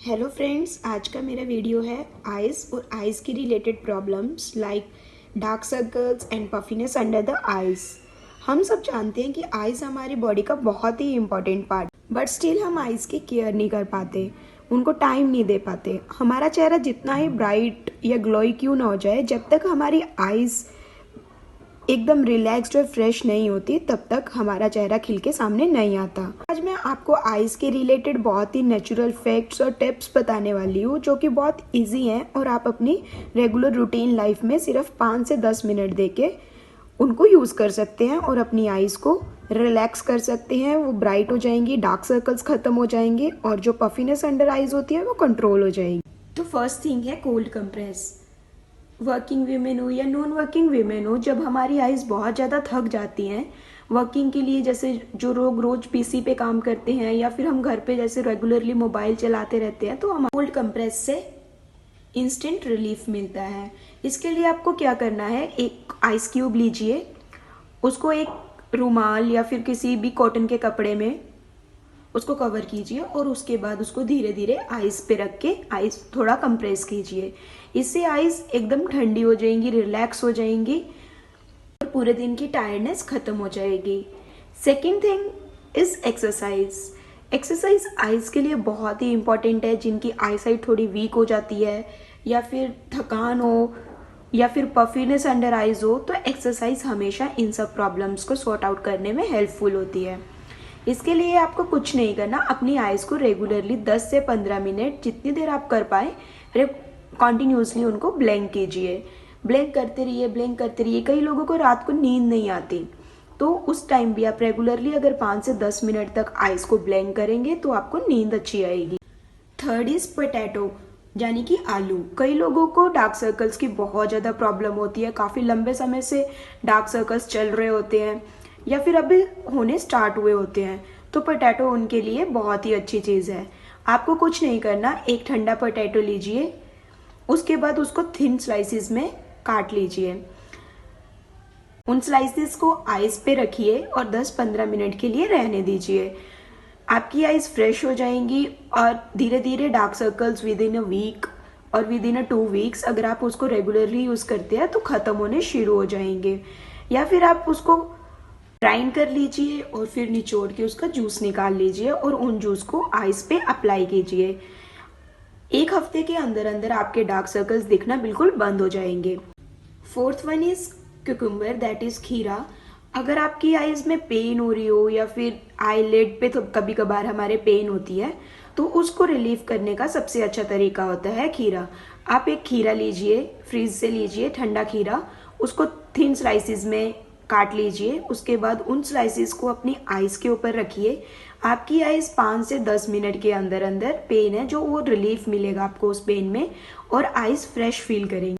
Hello friends, आज का मेरा वीडियो है आइज़ और आइज़ की related problems like dark circles and puffiness under the eyes. हम सब जानते हैं कि आइज़ हमारी बॉडी का बहुत ही इम्पोर्टेंट पार्ट, बट स्टिल हम आइज़ की केयर नहीं कर पाते, उनको टाइम नहीं दे पाते। हमारा चेहरा जितना ही ब्राइट या ग्लोई क्यों ना हो जाए, जब तक हमारी आइज़ एकदम रिलैक्स्ड और फ्रेश नहीं होती तब तक हमारा चेहरा खिल के सामने नहीं आता। आज मैं आपको आइज़ के रिलेटेड बहुत ही नेचुरल फैक्ट्स और टिप्स बताने वाली हूँ जो कि बहुत इजी हैं और आप अपनी रेगुलर रूटीन लाइफ में सिर्फ 5 से 10 मिनट देके उनको यूज़ कर सकते हैं और अपनी आइज़ को रिलैक्स कर सकते हैं। वो ब्राइट हो जाएंगी, डार्क सर्कल्स खत्म हो जाएंगे और जो पफीनेस अंडर आइज़ होती है वो कंट्रोल हो जाएगी। तो फर्स्ट थिंग है कोल्ड कंप्रेस। वर्किंग वीमेन हो या नॉन वर्किंग वीमेन हो, जब हमारी आइज़ बहुत ज़्यादा थक जाती हैं वर्किंग के लिए, जैसे जो लोग रोज पीसी पे काम करते हैं या फिर हम घर पे जैसे रेगुलरली मोबाइल चलाते रहते हैं, तो हमारे कोल्ड कंप्रेस से इंस्टेंट रिलीफ मिलता है। इसके लिए आपको क्या करना है, एक आइस क्यूब लीजिए, उसको एक रुमाल या फिर किसी भी कॉटन के कपड़े में उसको कवर कीजिए और उसके बाद उसको धीरे धीरे आइस पे रख के आइस थोड़ा कंप्रेस कीजिए। इससे आइस एकदम ठंडी हो जाएंगी, रिलैक्स हो जाएंगी और पूरे दिन की टायर्डनेस खत्म हो जाएगी। Second thing is exercise. Exercise eyes के लिए बहुत ही इंपॉर्टेंट है। जिनकी आई साइट थोड़ी वीक हो जाती है या फिर थकान हो या फिर पफीनेस अंडर आइज हो, तो एक्सरसाइज हमेशा इन सब प्रॉब्लम्स को सॉर्ट आउट करने में हेल्पफुल होती है। इसके लिए आपको कुछ नहीं करना, अपनी आइज़ को रेगुलरली 10 से 15 मिनट जितनी देर आप कर पाए कॉन्टिन्यूसली उनको ब्लैंक कीजिए। ब्लैंक करते रहिए, ब्लैंक करते रहिए। कई लोगों को रात को नींद नहीं आती, तो उस टाइम भी आप रेगुलरली अगर 5 से 10 मिनट तक आइज़ को ब्लैंक करेंगे तो आपको नींद अच्छी आएगी। थर्ड इज पोटैटो, यानी कि आलू। कई लोगों को डार्क सर्कल्स की बहुत ज़्यादा प्रॉब्लम होती है, काफ़ी लंबे समय से डार्क सर्कल्स चल रहे होते हैं या फिर अभी होने स्टार्ट हुए होते हैं, तो पोटैटो उनके लिए बहुत ही अच्छी चीज़ है। आपको कुछ नहीं करना, एक ठंडा पोटैटो लीजिए, उसके बाद उसको थिन स्लाइसिस में काट लीजिए। उन स्लाइसिस को आइस पे रखिए और 10-15 मिनट के लिए रहने दीजिए। आपकी आइज फ्रेश हो जाएंगी और धीरे धीरे dark circles within a week और विद इन अ 2 वीक्स अगर आप उसको रेगुलरली यूज़ करते हैं तो ख़त्म होने शुरू हो जाएंगे। या फिर आप उसको ग्राइंड कर लीजिए और फिर निचोड़ के उसका जूस निकाल लीजिए और उन जूस को आइस पे अप्लाई कीजिए। 1 हफ्ते के अंदर अंदर आपके डार्क सर्कल्स दिखना बिल्कुल बंद हो जाएंगे। Fourth one is cucumber, that is खीरा। अगर आपकी आइज में पेन हो रही हो या फिर आईलिड पे तो कभी कभार हमारे पेन होती है, तो उसको रिलीफ करने का सबसे अच्छा तरीका होता है खीरा। आप एक खीरा लीजिए, फ्रीज से लीजिए ठंडा खीरा, उसको थिन स्लाइसिस में काट लीजिए। उसके बाद उन स्लाइसिस को अपनी आइज के ऊपर रखिए। आपकी आइज 5 से 10 मिनट के अंदर अंदर पेन है जो वो रिलीफ मिलेगा आपको उस पेन में और आइज फ्रेश फील करेंगे।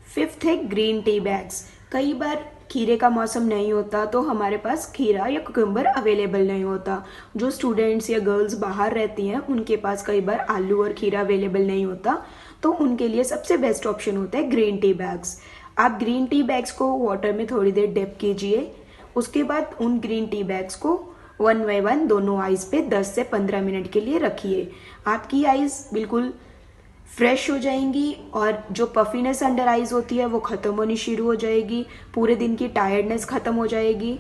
फिफ्थ है ग्रीन टी बैग्स। कई बार खीरे का मौसम नहीं होता तो हमारे पास खीरा या कुकुम्बर अवेलेबल नहीं होता। जो स्टूडेंट्स या गर्ल्स बाहर रहती हैं उनके पास कई बार आलू और खीरा अवेलेबल नहीं होता, तो उनके लिए सबसे बेस्ट ऑप्शन होता है ग्रीन टी बैग्स। आप ग्रीन टी बैग्स को वाटर में थोड़ी देर डिप कीजिए, उसके बाद उन ग्रीन टी बैग्स को 1 बाय 1 दोनों आइज पे 10 से 15 मिनट के लिए रखिए। आपकी आइज बिल्कुल फ्रेश हो जाएंगी और जो पफीनेस अंडर आइज होती है वो ख़त्म होनी शुरू हो जाएगी, पूरे दिन की टायर्डनेस ख़त्म हो जाएगी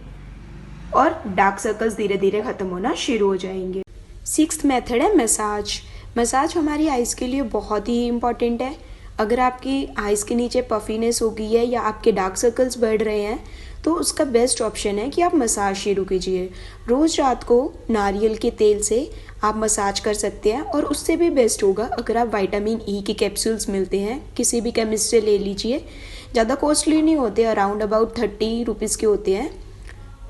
और डार्क सर्कल्स धीरे धीरे ख़त्म होना शुरू हो जाएंगे। 6th मेथड है मसाज। मसाज हमारी आइज़ के लिए बहुत ही इम्पॉर्टेंट है। अगर आपकी आइज़ के नीचे पफीनेस हो गई है या आपके डार्क सर्कल्स बढ़ रहे हैं तो उसका बेस्ट ऑप्शन है कि आप मसाज शुरू कीजिए। रोज़ रात को नारियल के तेल से आप मसाज कर सकते हैं और उससे भी बेस्ट होगा अगर आप विटामिन ई के कैप्सूल्स मिलते हैं किसी भी केमिस्ट से ले लीजिए। ज़्यादा कॉस्टली नहीं होते, अराउंड अबाउट 30 रुपीज़ के होते हैं।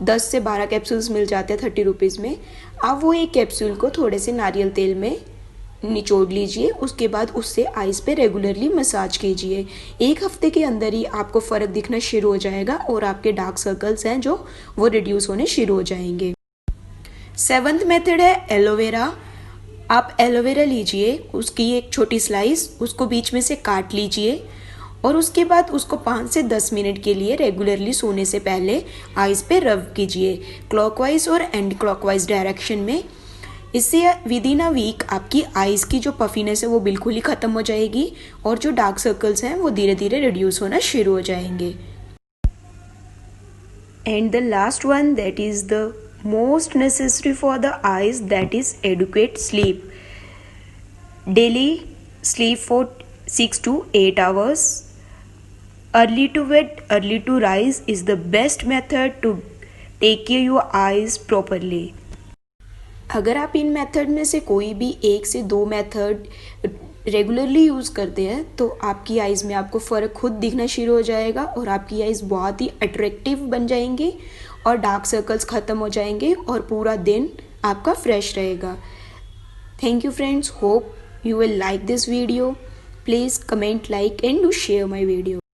10 से 12 कैप्सूल्स मिल जाते हैं 30 रुपीज़ में। आप वो एक कैप्सूल को थोड़े से नारियल तेल में निचोड़ लीजिए, उसके बाद उससे आइज़ पे रेगुलरली मसाज कीजिए। 1 हफ्ते के अंदर ही आपको फ़र्क दिखना शुरू हो जाएगा और आपके डार्क सर्कल्स हैं जो वो रिड्यूस होने शुरू हो जाएंगे। 7th मेथड है एलोवेरा। आप एलोवेरा लीजिए, उसकी एक छोटी स्लाइस, उसको बीच में से काट लीजिए और उसके बाद उसको 5 से 10 मिनट के लिए रेगुलरली सोने से पहले आइज़ पे रब कीजिए, क्लॉकवाइज और एंटी क्लॉकवाइज डायरेक्शन में। इससे विद इन अ वीक आपकी आइज़ की जो पफीनेस है वो बिल्कुल ही ख़त्म हो जाएगी और जो डार्क सर्कल्स हैं वो धीरे धीरे रिड्यूस होना शुरू हो जाएंगे। And the last one that is the most necessary for the eyes, that is adequate sleep. Daily sleep for 6 to 8 hours. Early to bed, early to rise is the best method to take care your eyes properly. अगर आप इन method में से कोई भी 1 से 2 method regularly use करते हैं तो आपकी आइज़ में आपको फ़र्क खुद दिखना शुरू हो जाएगा और आपकी आइज़ बहुत ही अट्रैक्टिव बन जाएंगी और डार्क सर्कल्स ख़त्म हो जाएंगे और पूरा दिन आपका फ्रेश रहेगा। Thank you friends, hope you will like this video. Please comment, like and do share my video.